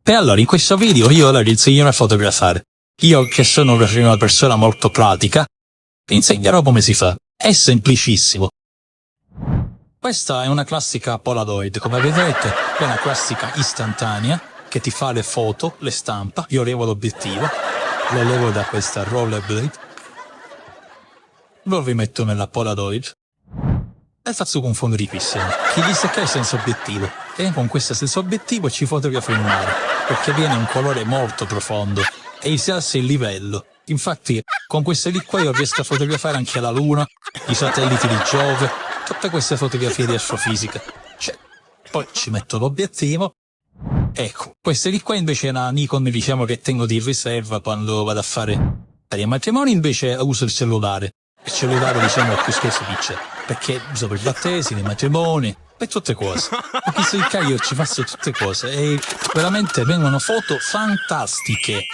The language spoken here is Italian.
E allora in questo video io ora vi insegnerò a fotografare. Io che sono una persona molto pratica, vi insegnerò come si fa. È semplicissimo. Questa è una classica Polaroid, come vedete, è una classica istantanea che ti fa le foto, le stampa. Io levo l'obiettivo, lo levo da questa rollerblade, lo rimetto nella Polaroid e faccio un fondo ripissimo. Chi dice che è senza obiettivo? E con questo senza obiettivo ci fotografo il mare, perché viene un colore molto profondo e si alza il livello. Infatti con queste lì qua io riesco a fotografare anche la luna, i satelliti di Giove, tutte queste fotografie di astrofisica. Poi ci metto l'obiettivo. Ecco, queste lì qua invece è una Nikon, diciamo, che tengo di riserva quando vado a fare i matrimoni, invece uso il cellulare. Il cellulare, diciamo, è più spesifisce, perché uso per i battesimi, i matrimoni, per tutte cose. Perché se io ci faccio tutte cose e veramente vengono foto fantastiche.